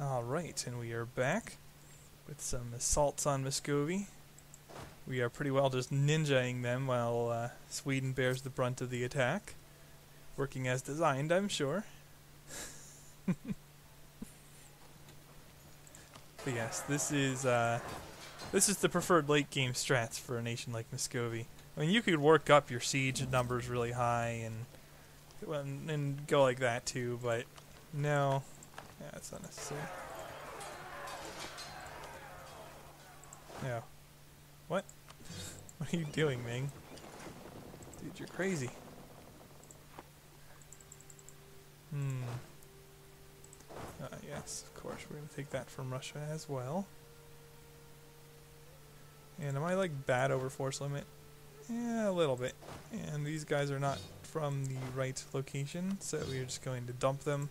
Alright, and we are back with some assaults on Muscovy. We are pretty well just ninjaing them while Sweden bears the brunt of the attack. Working as designed, I'm sure. But yes, this is the preferred late game strats for a nation like Muscovy. I mean, you could work up your siege numbers really high and go like that too, but no. Yeah, it's unnecessary. No. What? What are you doing, Ming? Dude, you're crazy. Yes, of course, we're going to take that from Russia as well. And am I, like, bad over force limit? Yeah, a little bit. And these guys are not from the right location, so we're just going to dump them.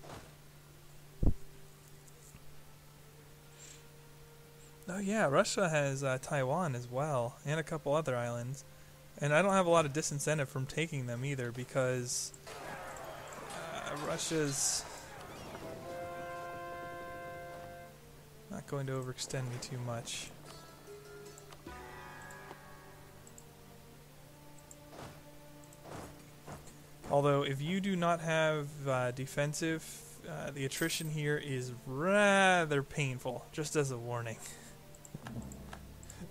Oh yeah, Russia has Taiwan as well, and a couple other islands. And I don't have a lot of disincentive from taking them either, because Russia's not going to overextend me too much. Although, if you do not have defensive, the attrition here is rather painful, just as a warning.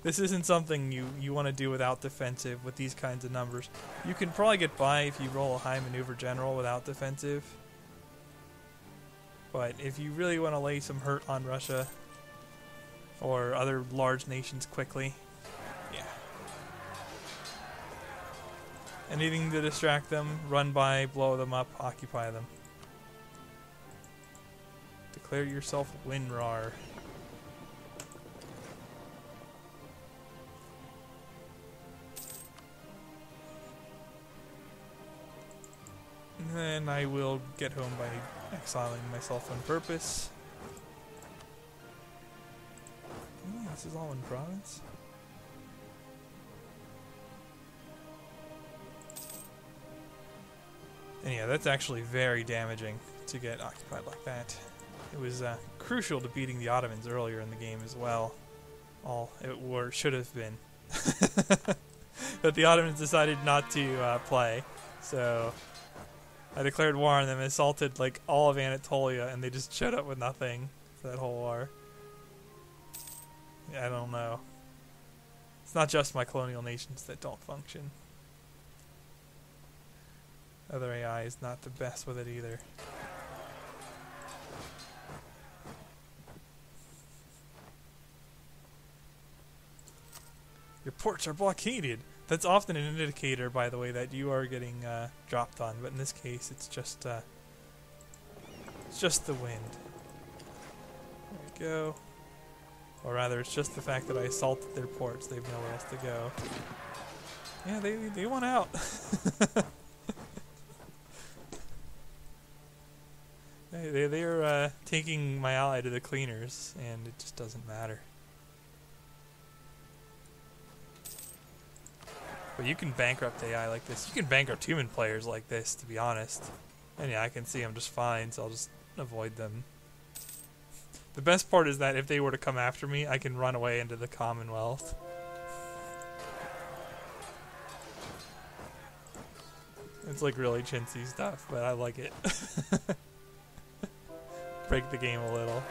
This isn't something you want to do without defensive with these kinds of numbers. You can probably get by if you roll a high maneuver general without defensive. But if you really want to lay some hurt on Russia or other large nations quickly, yeah. Anything to distract them, run by, blow them up, occupy them. Declare yourself WinRAR. And then I will get home by exiling myself on purpose. Oh, this is all in province. And yeah, that's actually very damaging to get occupied like that. It was crucial to beating the Ottomans earlier in the game as well. Should have been. But the Ottomans decided not to play, so I declared war on them, assaulted like all of Anatolia, and they just showed up with nothing for that whole war. Yeah, I don't know. It's not just my colonial nations that don't function. Other AI is not the best with it either. Your ports are blockaded. That's often an indicator, by the way, that you are getting dropped on. But in this case, it's just the wind. There we go. Or rather, it's just the fact that I assaulted their ports. They have nowhere else to go. Yeah, they want out. They are taking my ally to the cleaners, and it just doesn't matter. But you can bankrupt AI like this. You can bankrupt human players like this, to be honest. And yeah, I can see them just fine, so I'll just avoid them. The best part is that if they were to come after me, I can run away into the Commonwealth. It's like really chintzy stuff, but I like it. Break the game a little.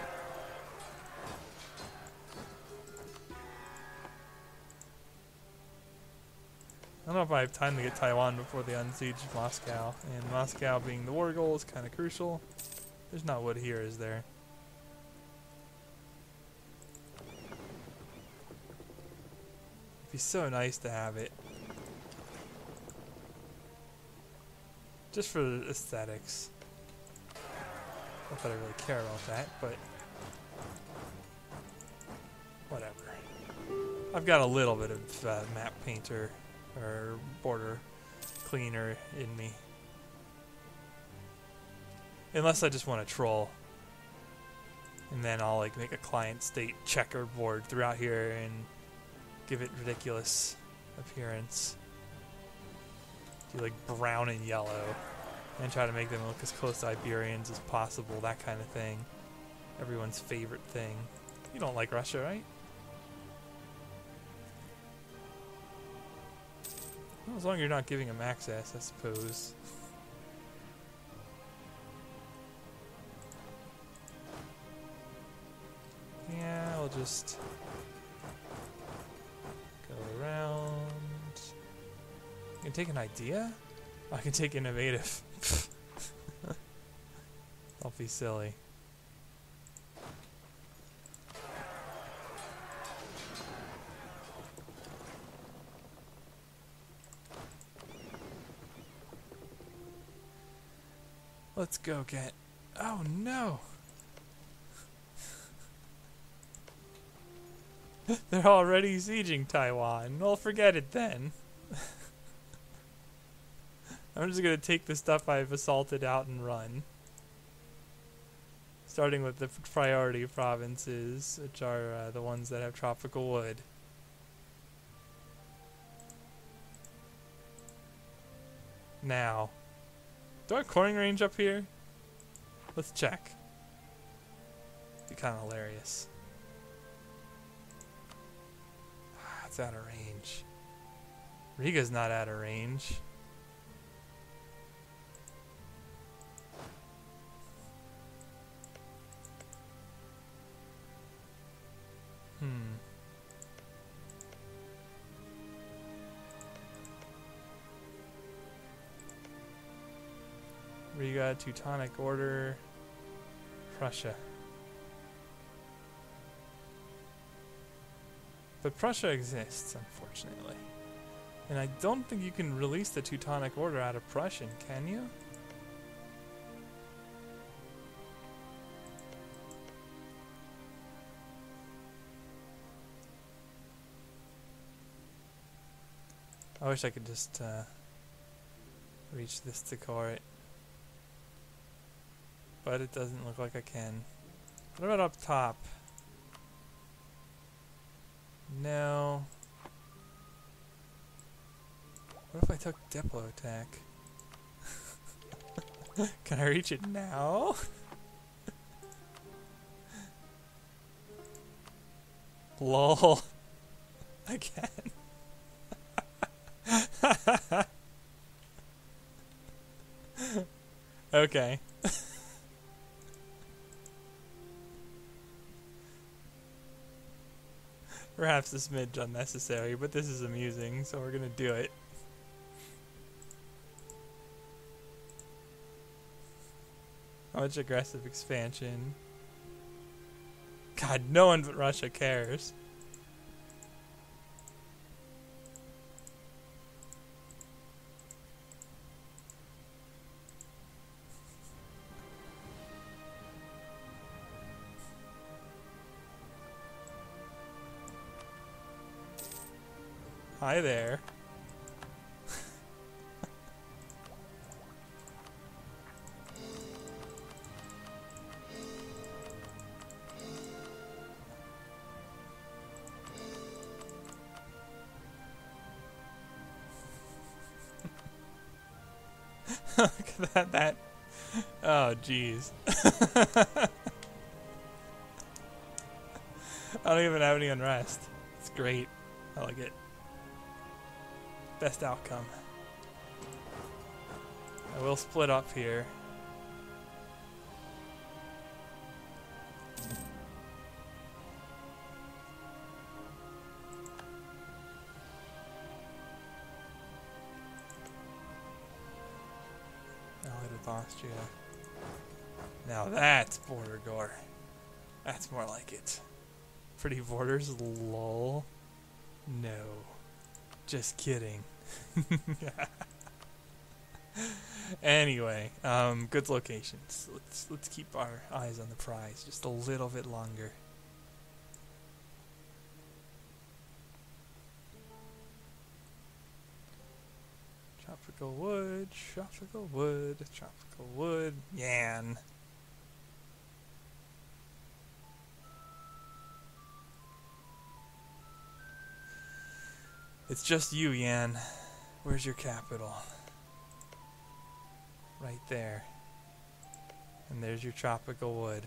I don't know if I have time to get Taiwan before they unsiege Moscow, and Moscow being the war goal is kind of crucial. There's not wood here, is there? It'd be so nice to have it. Just for the aesthetics. Not that I really care about that, but whatever. I've got a little bit of map painter or border cleaner in me. Unless I just want to troll. And then I'll like make a client state checkerboard throughout here and give it ridiculous appearance. Do like brown and yellow. And try to make them look as close to Iberians as possible, that kind of thing. Everyone's favorite thing. You don't like Russia, right? Well, as long as you're not giving them access, I suppose. Yeah, I'll just go around. I can take an idea? I can take innovative. Don't be silly. Let's go get... Oh no! They're already sieging Taiwan. Well, forget it then. I'm just gonna take the stuff I've assaulted out and run. Starting with the priority provinces, which are the ones that have tropical wood. Now, do I have coring range up here? Let's check. Be kind of hilarious. It's out of range. Riga's not out of range. Riga, Teutonic Order, Prussia. But Prussia exists, unfortunately. And I don't think you can release the Teutonic Order out of Prussian, can you? I wish I could just reach this to court. But it doesn't look like I can. What about up top? No. What if I took Diplo attack? Can I reach it now? Lol. I can. Okay. Perhaps a smidge unnecessary, but this is amusing, so we're gonna do it. How much aggressive expansion? God, no one but Russia cares. Hi there. Look at that. Oh, jeez. I don't even have any unrest. It's great. I like it. Best outcome. I will split up here. Allied with Austria. Now that's border gore. That's more like it. Pretty borders, lol. No. Just kidding. Anyway, good locations. Let's keep our eyes on the prize just a little bit longer. Tropical wood, tropical wood, tropical wood, yan. It's just you, Yan. Where's your capital? Right there. And there's your tropical wood.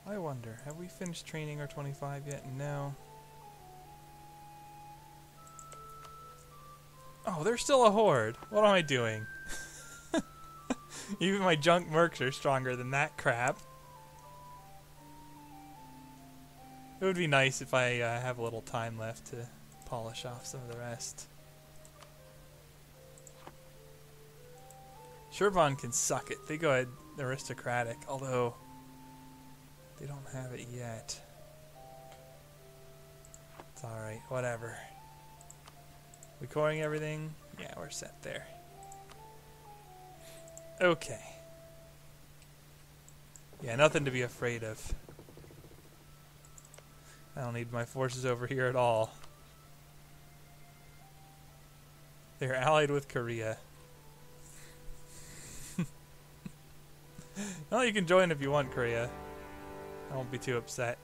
I wonder, have we finished training our 25 yet? No. Oh, there's still a horde. What am I doing? Even my junk mercs are stronger than that crap. It would be nice if I have a little time left to polish off some of the rest. Shervan can suck it. They go aristocratic, although they don't have it yet. It's alright, whatever. We coring everything? Yeah, we're set there. Okay. Yeah, nothing to be afraid of. I don't need my forces over here at all. They're allied with Korea. Well, you can join if you want, Korea. I won't be too upset.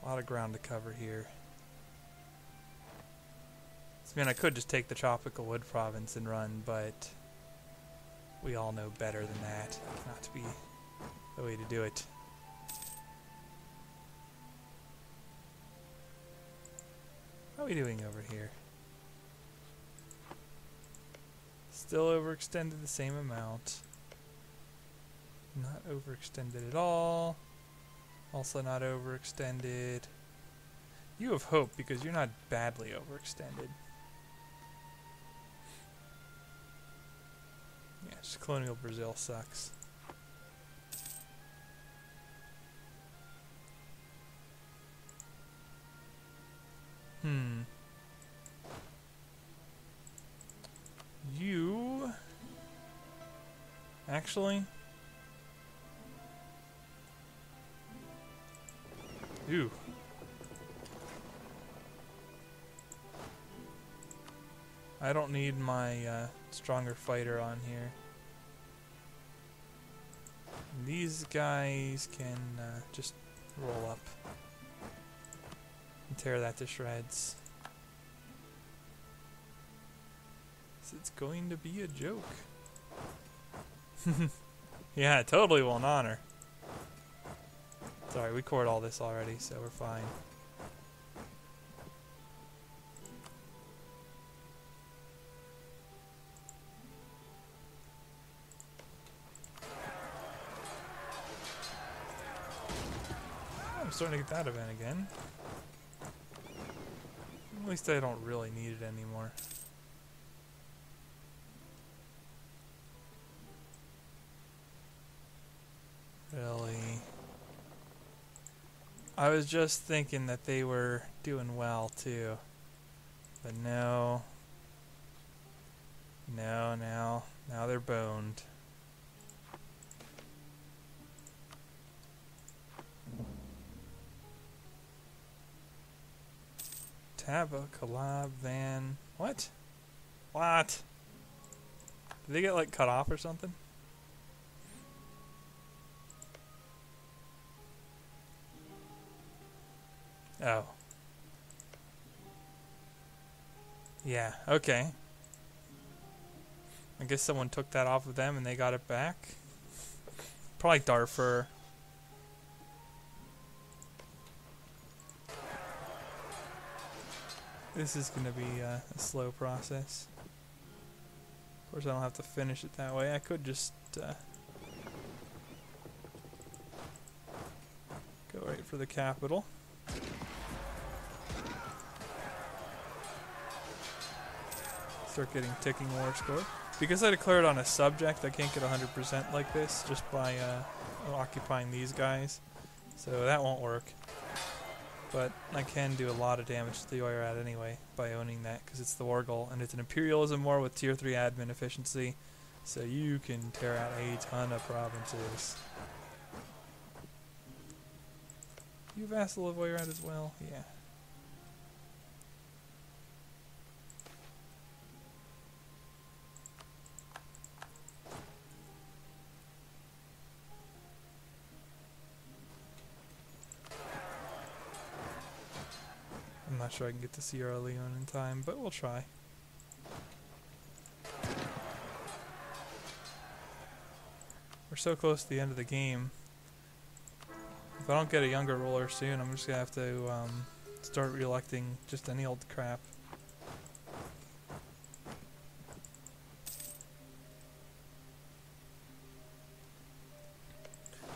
A lot of ground to cover here. I mean, I could just take the Tropical Wood Province and run, but we all know better than that. It cannot be the way to do it. How are we doing over here? Still overextended the same amount. Not overextended at all. Also not overextended. You have hope because you're not badly overextended. Yeah, just colonial Brazil sucks. You... Actually... Ooh. I don't need my stronger fighter on here. These guys can just roll up and tear that to shreds. So it's going to be a joke. Yeah, it totally won't honor. Sorry, we cored all this already, so we're fine. I'm starting to get that event again. At least I don't really need it anymore. Really? I was just thinking that they were doing well too. But no. No, now they're boned. Taba, Collab, Van. What? What? Did they get like cut off or something? Oh. Yeah, okay. I guess someone took that off of them and they got it back. Probably Darfur. This is going to be a slow process. Of course, I don't have to finish it that way. I could just go right for the capital. Start getting ticking war score. Because I declared on a subject, I can't get 100% like this just by occupying these guys. So that won't work. But I can do a lot of damage to the Oirat anyway by owning that because it's the war goal and it's an imperialism war with tier 3 admin efficiency. So you can tear out a ton of provinces. You vassal of Oirat as well? Yeah. not sure I can get to Sierra Leone in time, but we'll try. We're so close to the end of the game. If I don't get a younger ruler soon, I'm just going to have to start re-electing just any old crap.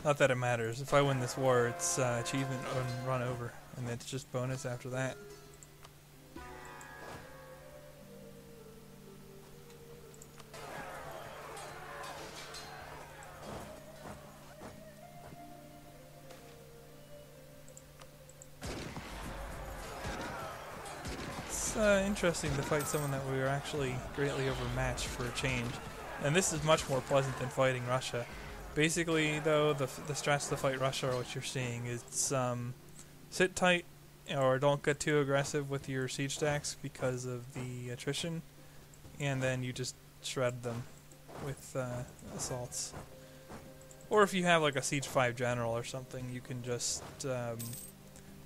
Not that it matters. If I win this war, it's achievement and run over, and it's just bonus after that. It's interesting to fight someone that we were actually greatly overmatched for a change, and this is much more pleasant than fighting Russia. Basically, though, the strats to fight Russia are what you're seeing. It's sit tight, or don't get too aggressive with your siege stacks because of the attrition, and then you just shred them with assaults. Or if you have like a siege 5 general or something, you can just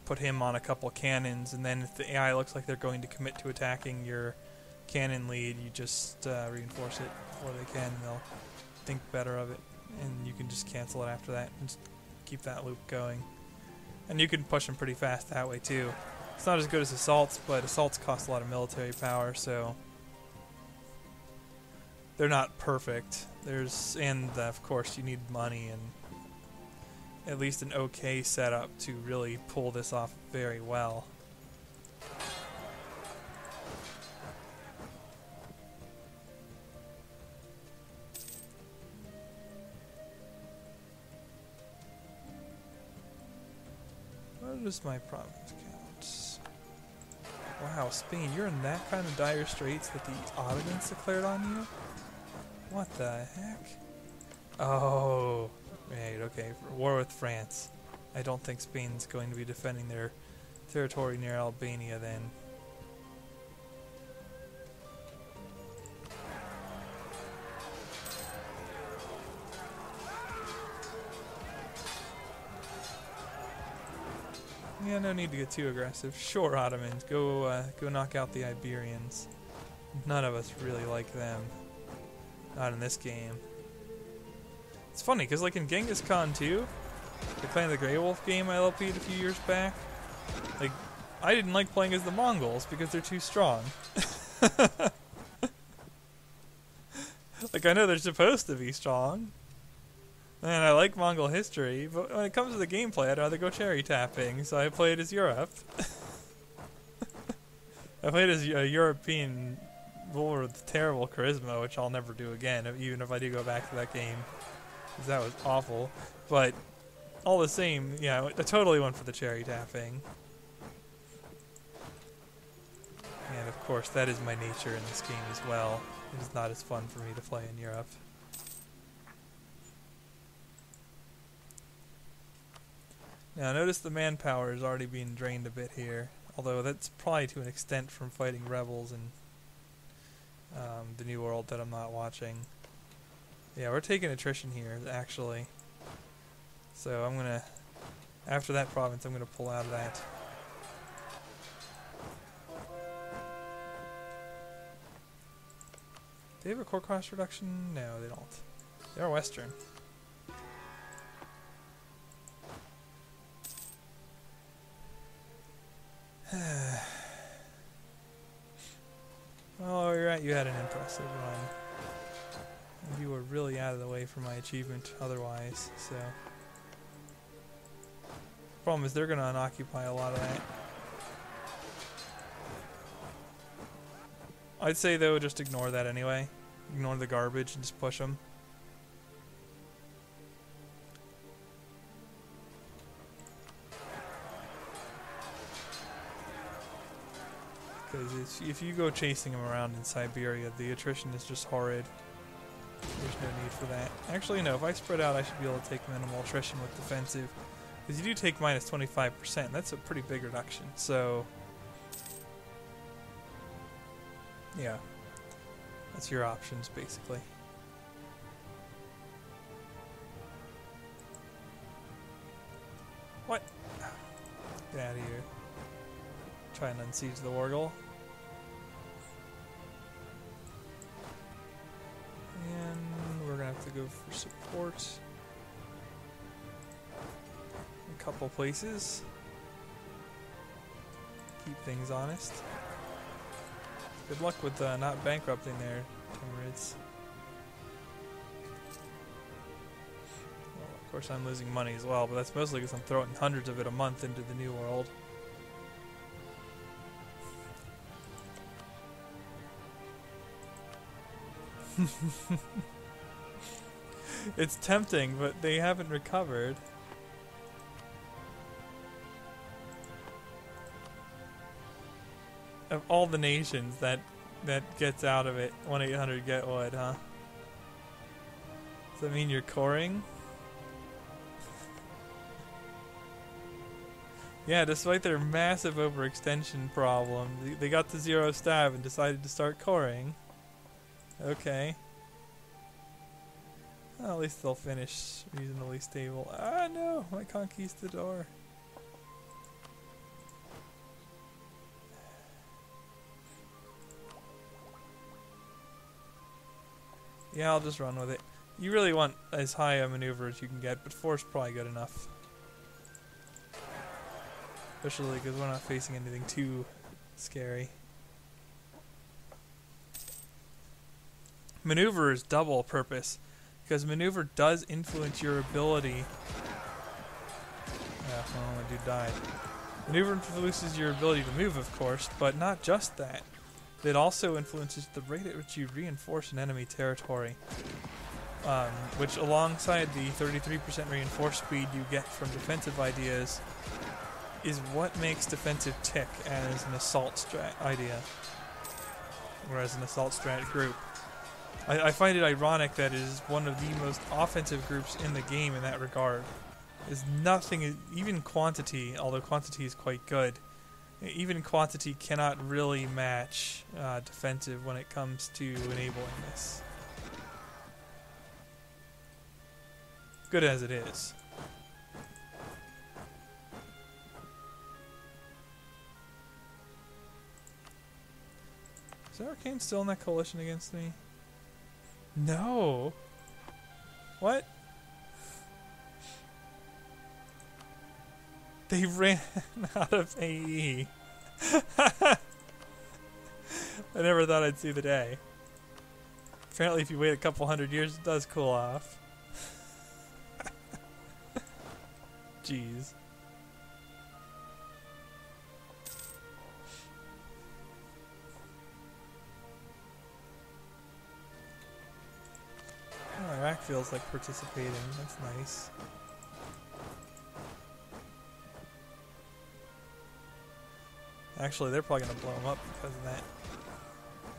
put him on a couple cannons, and then if the AI looks like they're going to commit to attacking your cannon lead, you just reinforce it before they can, and they'll think better of it. And you can just cancel it after that and just keep that loop going. And you can push them pretty fast that way too. It's not as good as assaults, but assaults cost a lot of military power, so they're not perfect. And of course you need money and at least an okay setup to really pull this off very well. What does my province count? Wow, Spain, you're in that kind of dire straits that the Ottomans declared on you? What the heck? Oh, right, okay. War with France. I don't think Spain's going to be defending their territory near Albania then. Yeah, no need to get too aggressive. Sure, Ottomans, go knock out the Iberians. None of us really like them. Not in this game. It's funny, because like in Genghis Khan 2, like playing the Grey Wolf game I LP'd a few years back, like, I didn't like playing as the Mongols because they're too strong. Like, I know they're supposed to be strong. And I like Mongol history, but when it comes to the gameplay, I'd rather go cherry tapping, so I played as Europe. I played as a European ruler with terrible charisma, which I'll never do again, even if I do go back to that game, because that was awful. But all the same, yeah, I totally went for the cherry tapping. And of course, that is my nature in this game as well. It is not as fun for me to play in Europe. Now notice the manpower is already being drained a bit here, although that's probably to an extent from fighting rebels in the New World that I'm not watching. Yeah, we're taking attrition here, actually. So I'm gonna, after that province, I'm gonna pull out of that. Do they have a core cost reduction? No, they don't. They are Western. Well, you're right, you had an impressive run. And you were really out of the way for my achievement otherwise, so. Problem is they're going to unoccupy a lot of that. I'd say though, just ignore that anyway. Ignore the garbage and just push them. Because if you go chasing them around in Siberia, the attrition is just horrid. There's no need for that. Actually, no, if I spread out, I should be able to take minimal attrition with defensive. Because you do take minus 25%. That's a pretty big reduction. So, yeah. That's your options, basically. What? Get out of here. try and unsiege the Wargle. And we're gonna have to go for support in a couple places. Keep things honest. Good luck with not bankrupting there, Timurids. Well, of course I'm losing money as well, but that's mostly because I'm throwing hundreds of it a month into the New World. It's tempting, but they haven't recovered. Of all the nations that gets out of it, 1-800-GET-WOOD, huh? Does that mean you're coring? Yeah, despite their massive overextension problem, they got to 0 stab and decided to start coring. Okay. Well, at least they'll finish reasonably stable. Ah, no! My conquistador. Yeah, I'll just run with it. You really want as high a maneuver as you can get, but 4's probably good enough. Especially because we're not facing anything too scary. Maneuver is double purpose, because maneuver does influence your ability. Yeah, well, my dude died. Maneuver influences your ability to move, of course, but not just that. It also influences the rate at which you reinforce an enemy territory, which alongside the 33% reinforced speed you get from defensive ideas is what makes defensive tick as an assault strat idea, or as an assault strat group. I find it ironic that it is one of the most offensive groups in the game in that regard. There's nothing, even quantity, although quantity is quite good, even quantity cannot really match defensive when it comes to enabling this. Good as it is. Is Arcane still in that coalition against me? No! What? They ran out of AE. I never thought I'd see the day. Apparently if you wait a couple hundred years it does cool off. Jeez. Oh, Iraq feels like participating. That's nice. Actually, they're probably going to blow them up because of that.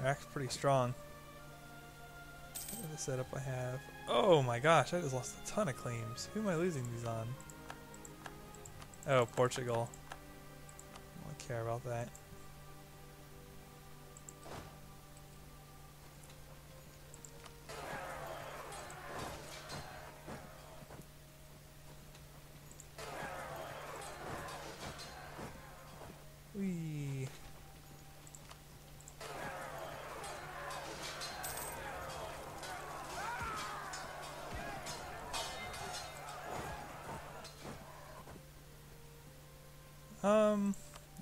Iraq's pretty strong. Look at the setup I have. Oh my gosh, I just lost a ton of claims. Who am I losing these on? Oh, Portugal. I don't care about that. Whee.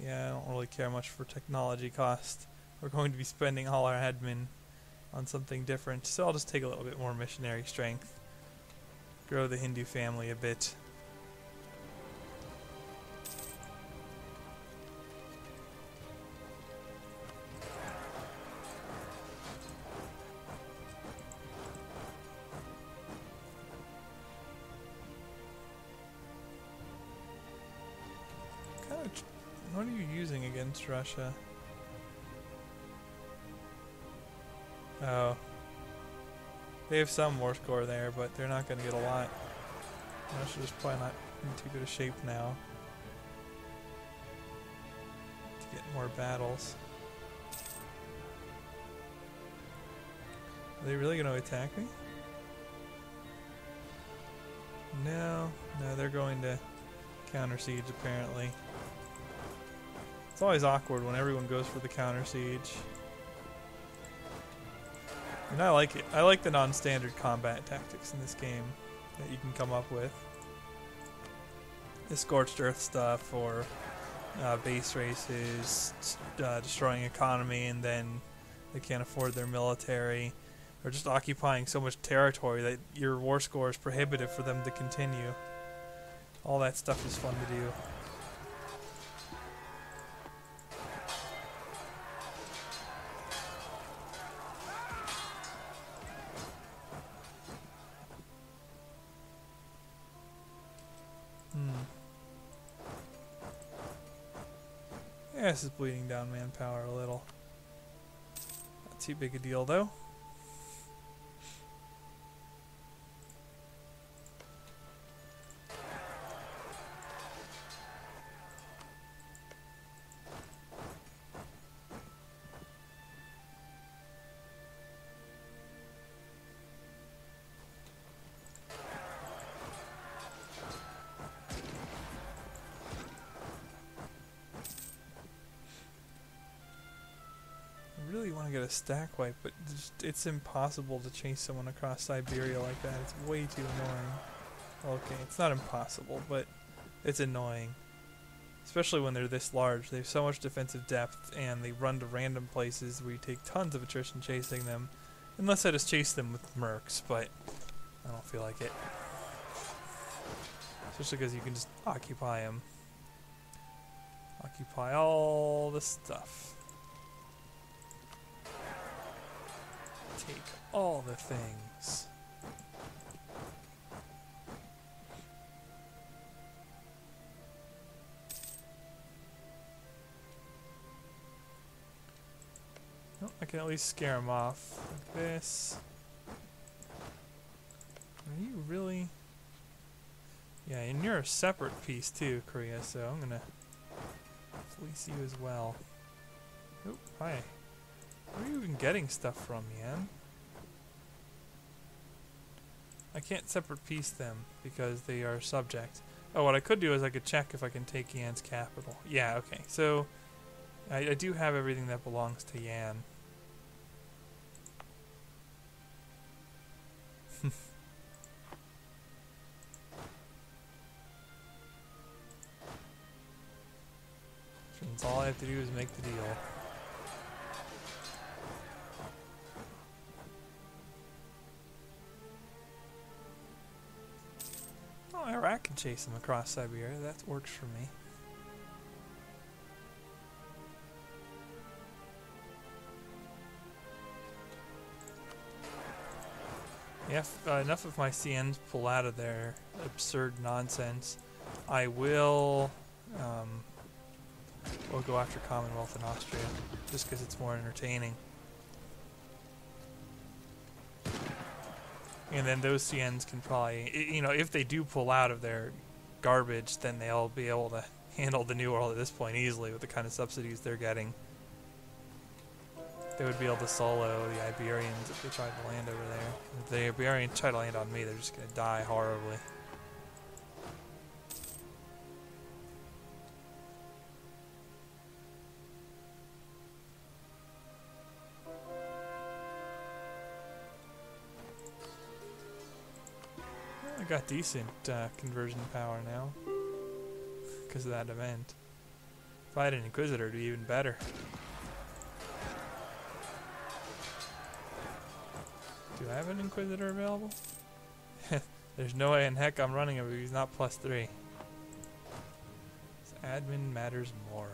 Yeah, I don't really care much for technology cost. We're going to be spending all our admin on something different, so I'll just take a little bit more missionary strength. Grow the Hindu family a bit. What are you using against Russia? Oh. They have some war score there, but they're not going to get a lot. Russia's probably not in too good a shape now to get more battles. Are they really going to attack me? No, they're going to counter siege apparently. It's always awkward when everyone goes for the counter siege. And I like it. I like the non-standard combat tactics in this game that you can come up with. The Scorched Earth stuff, or base races, destroying economy, and then they can't afford their military, or just occupying so much territory that your war score is prohibitive for them to continue. All that stuff is fun to do. Yeah, this is bleeding down manpower a little. Not too big a deal though. I really want to get a stack wipe, but it's impossible to chase someone across Siberia like that. It's way too annoying. Okay, it's not impossible, but it's annoying. Especially when they're this large. They have so much defensive depth, and they run to random places where you take tons of attrition chasing them. Unless I just chase them with mercs, but I don't feel like it. Especially because you can just occupy them. Occupy all the stuff. Take all the things. Oh, I can at least scare him off like this. Are you really? Yeah, and you're a separate piece too, Korea, so I'm gonna fleece you as well. Oh, hi. Where are you even getting stuff from, Yan? I can't separate piece them because they are subject. Oh, what I could do is I could check if I can take Yan's capital. Yeah, okay. So, I do have everything that belongs to Yan. Which means all I have to do is make the deal. Oh, Iraq can chase them across Siberia. That works for me. Yeah, if enough of my CNs pull out of their absurd nonsense, I will we'll go after Commonwealth and Austria, just because it's more entertaining. And then those CNs can probably, you know, if they do pull out of their garbage, then they'll be able to handle the New World at this point easily with the kind of subsidies they're getting. They would be able to solo the Iberians if they tried to land over there. If the Iberians try to land on me, they're just going to die horribly. I got decent conversion power now because of that event. If I had an Inquisitor, it'd be even better. Do I have an Inquisitor available? There's no way in heck I'm running him if he's not +3. So admin matters more.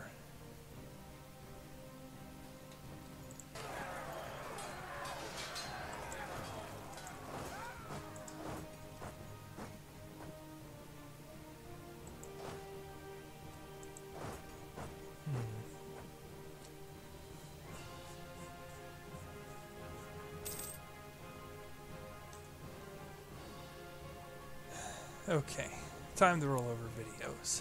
Okay, time to roll over videos.